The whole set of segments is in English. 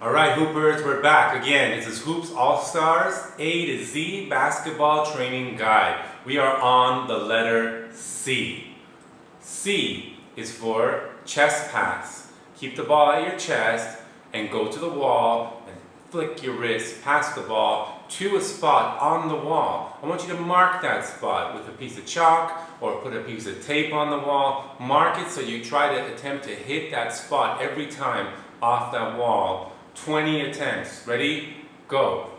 All right, Hoopers, we're back again. This is Hoops All-Stars A to Z Basketball Training Guide. We are on the letter C. C is for chest pass. Keep the ball at your chest and go to the wall and flick your wrist, pass the ball to a spot on the wall. I want you to mark that spot with a piece of chalk or put a piece of tape on the wall. Mark it so you try to attempt to hit that spot every time off that wall. 20 attempts. Ready? Go.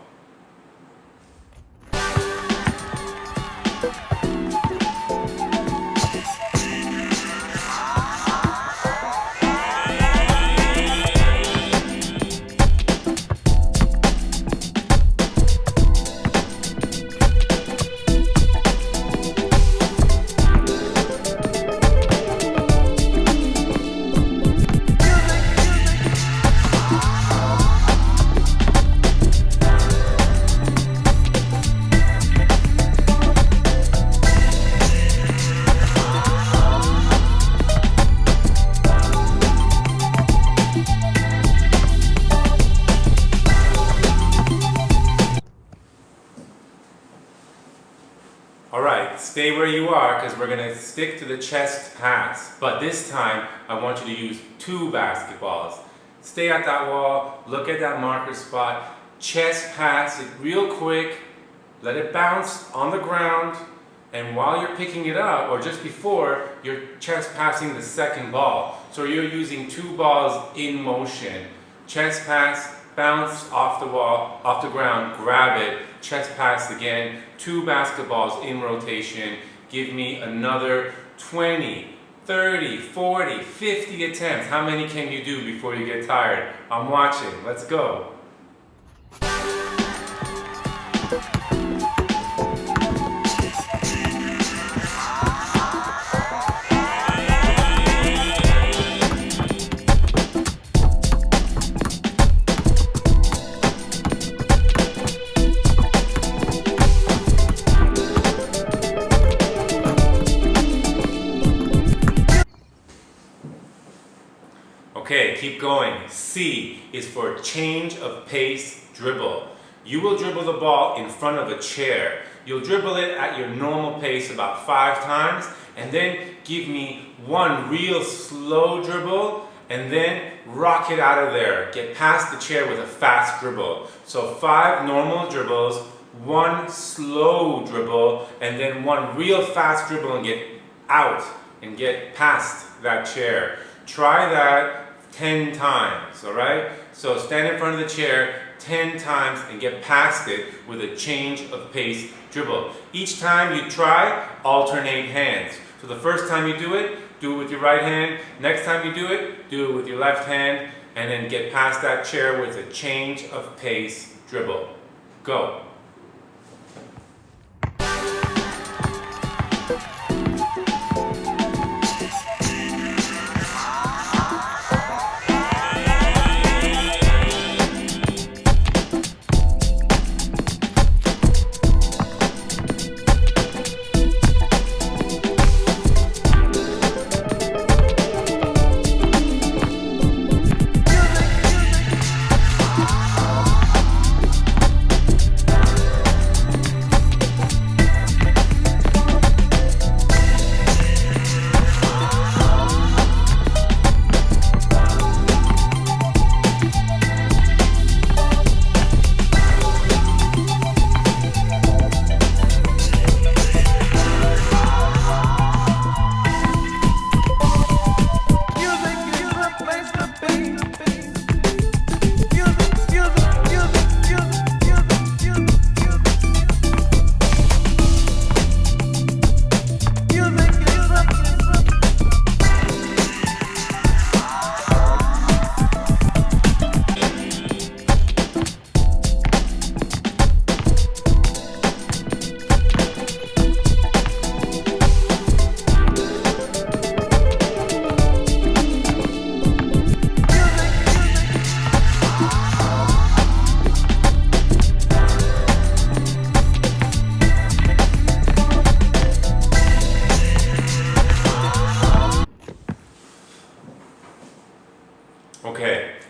Alright, stay where you are because we're going to stick to the chest pass. But this time, I want you to use 2 basketballs. Stay at that wall, look at that marker spot, chest pass it real quick, let it bounce on the ground, and while you're picking it up, or just before, you're chest passing the second ball. So you're using 2 balls in motion. Chest pass, bounce off the wall, off the ground, grab it, chest pass again, 2 basketballs in rotation. Give me another 20, 30, 40, 50 attempts. How many can you do before you get tired? I'm watching. Let's go. Okay, keep going. C is for change of pace dribble. You will dribble the ball in front of a chair. You'll dribble it at your normal pace about 5 times, and then give me 1 real slow dribble, and then rock it out of there. Get past the chair with a fast dribble. So 5 normal dribbles, 1 slow dribble, and then 1 real fast dribble and get out and get past that chair. Try that 10 times, all right? So stand in front of the chair 10 times and get past it with a change of pace dribble. Each time you try, alternate hands. So the first time you do it with your right hand. Next time you do it with your left hand, and then get past that chair with a change of pace dribble. Go.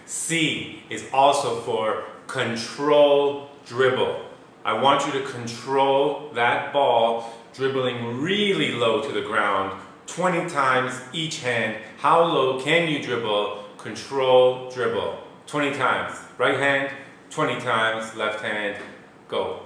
C is also for control dribble. I want you to control that ball, dribbling really low to the ground, 20 times each hand. How low can you dribble? Control dribble. 20 times. Right hand, 20 times. Left hand, go.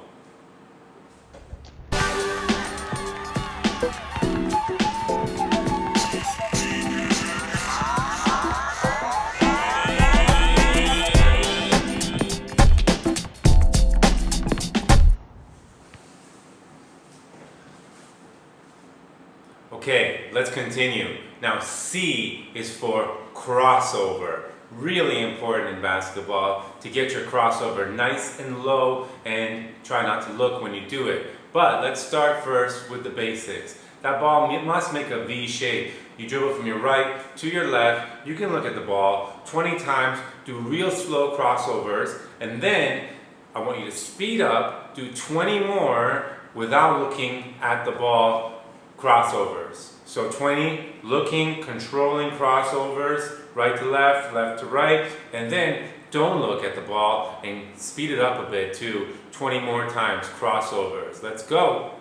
Okay, let's continue. Now C is for crossover. Really important in basketball to get your crossover nice and low and try not to look when you do it. But let's start first with the basics. That ball must make a V shape. You dribble from your right to your left. You can look at the ball 20 times, do real slow crossovers, and then I want you to speed up, do 20 more without looking at the ball. Crossovers. So 20 looking, controlling crossovers, right to left, left to right, and then don't look at the ball and speed it up a bit too. 20 more times crossovers. Let's go.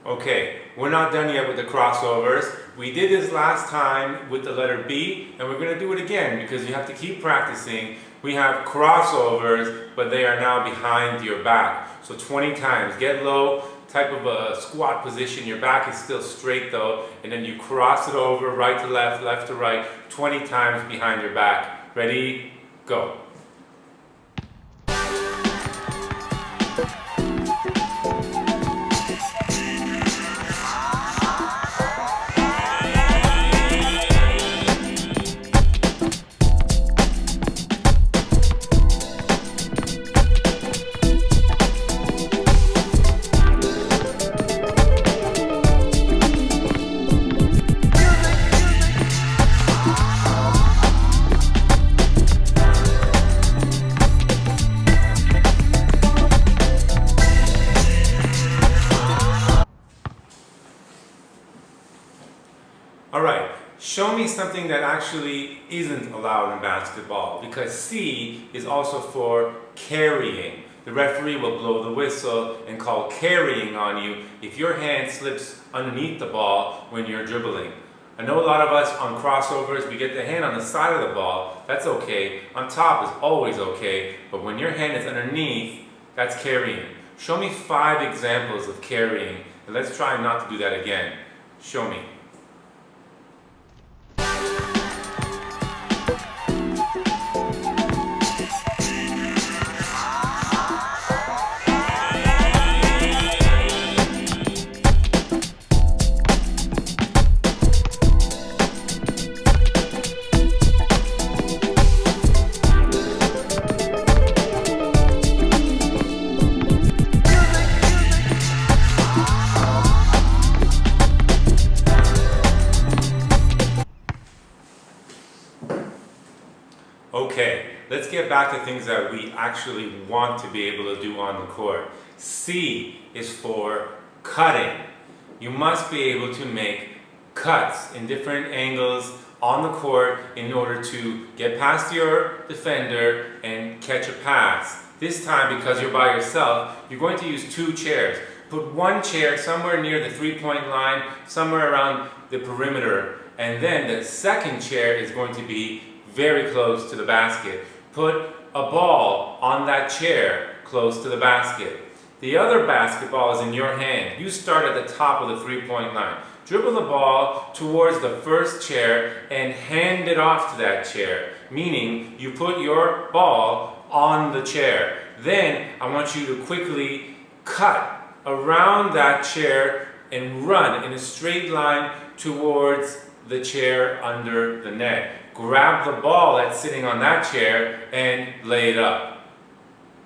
Okay, we're not done yet with the crossovers. We did this last time with the letter B, and we're going to do it again because you have to keep practicing. We have crossovers, but they are now behind your back. So 20 times. Get low, type of a squat position. Your back is still straight though, and then you cross it over, right to left, left to right, 20 times behind your back. Ready? Go. Alright, show me something that actually isn't allowed in basketball, because C is also for carrying. The referee will blow the whistle and call carrying on you if your hand slips underneath the ball when you're dribbling. I know a lot of us on crossovers, we get the hand on the side of the ball. That's okay. On top is always okay, but when your hand is underneath, that's carrying. Show me 5 examples of carrying, and let's try not to do that again. Show me. Okay, let's get back to things that we actually want to be able to do on the court. C is for cutting. You must be able to make cuts in different angles on the court in order to get past your defender and catch a pass. This time, because you're by yourself, you're going to use 2 chairs. Put one chair somewhere near the 3-point line, somewhere around the perimeter, and then the second chair is going to be very close to the basket. Put a ball on that chair close to the basket. The other basketball is in your hand. You start at the top of the 3-point line. Dribble the ball towards the first chair and hand it off to that chair, meaning you put your ball on the chair. Then I want you to quickly cut around that chair and run in a straight line towards the chair under the net. Grab the ball that's sitting on that chair and lay it up.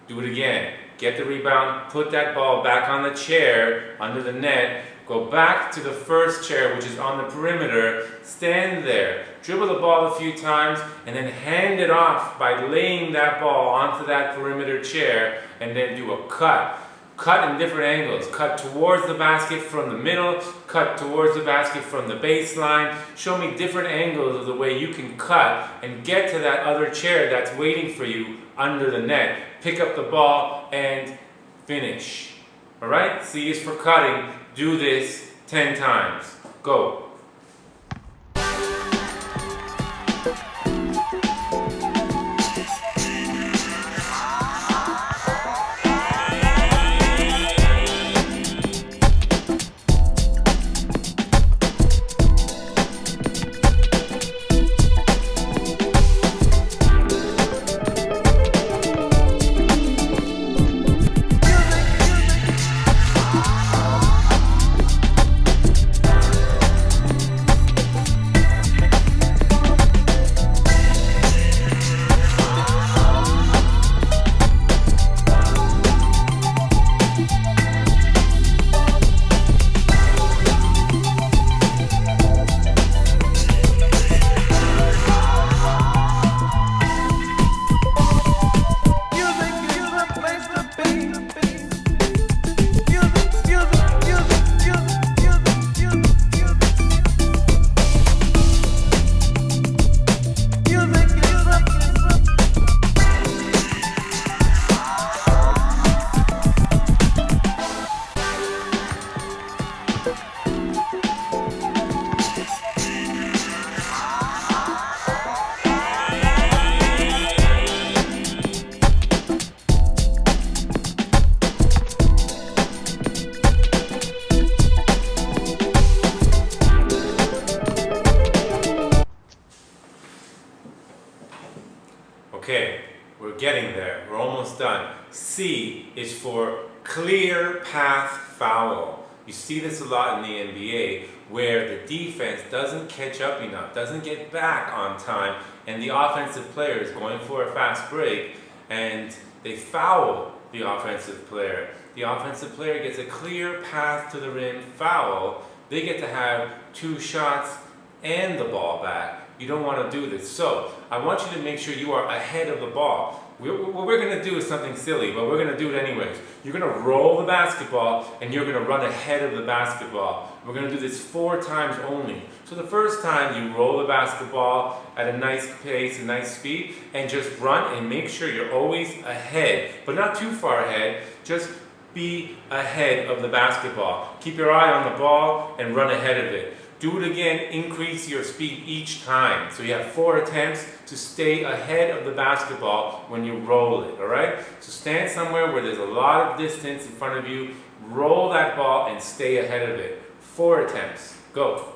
Do it again. get the rebound, put that ball back on the chair under the net, go back to the first chair, which is on the perimeter, stand there, dribble the ball a few times, and then hand it off by laying that ball onto that perimeter chair, and then do a cut. Cut in different angles. Cut towards the basket from the middle, cut towards the basket from the baseline. Show me different angles of the way you can cut and get to that other chair that's waiting for you under the net. Pick up the ball and finish. Alright? C is for cutting. Do this 10 times. Go. Okay, we're getting there. We're almost done. C is for clear path foul. You see this a lot in the NBA where the defense doesn't catch up enough, doesn't get back on time, and the offensive player is going for a fast break and they foul the offensive player. The offensive player gets a clear path to the rim foul. They get to have 2 shots and the ball back. You don't want to do this. So I want you to make sure you are ahead of the ball. What we're going to do is something silly, but we're going to do it anyways. You're going to roll the basketball and you're going to run ahead of the basketball. We're going to do this 4 times only. So the first time you roll the basketball at a nice pace, a nice speed, and just run and make sure you're always ahead, but not too far ahead. Just be ahead of the basketball. Keep your eye on the ball and run ahead of it. Do it again, increase your speed each time. So you have 4 attempts to stay ahead of the basketball when you roll it, all right? So stand somewhere where there's a lot of distance in front of you, roll that ball and stay ahead of it. 4 attempts, go.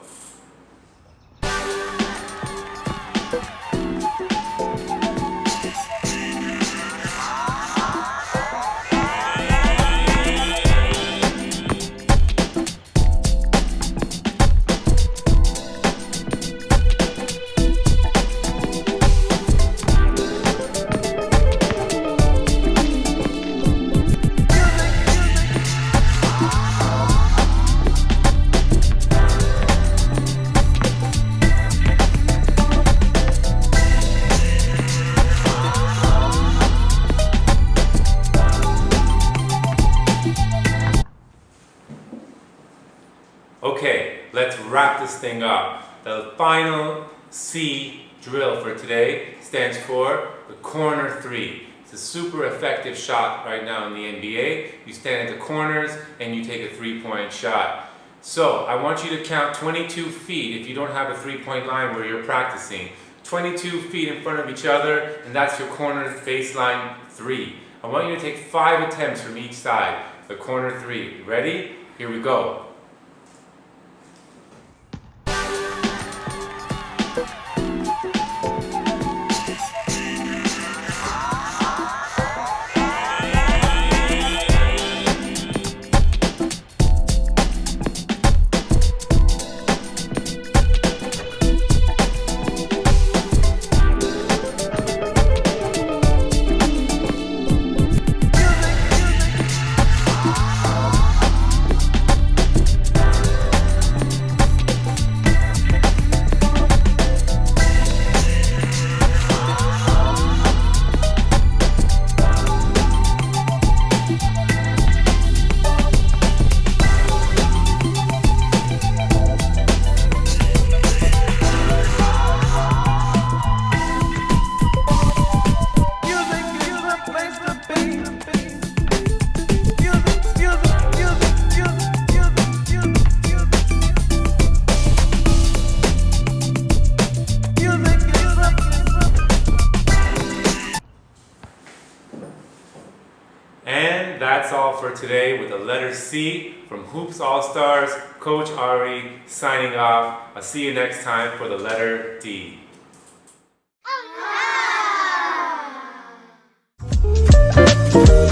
Okay, let's wrap this thing up. The final C drill for today stands for the corner 3. It's a super effective shot right now in the NBA. You stand at the corners and you take a 3-point shot. So I want you to count 22 feet if you don't have a 3-point line where you're practicing. 22 feet in front of each other, and that's your corner baseline 3. I want you to take 5 attempts from each side. The corner 3. Ready? Here we go. that's all for today with the letter C from Hoops All-Stars. Coach Ari signing off. I'll see you next time for the letter D. Ah!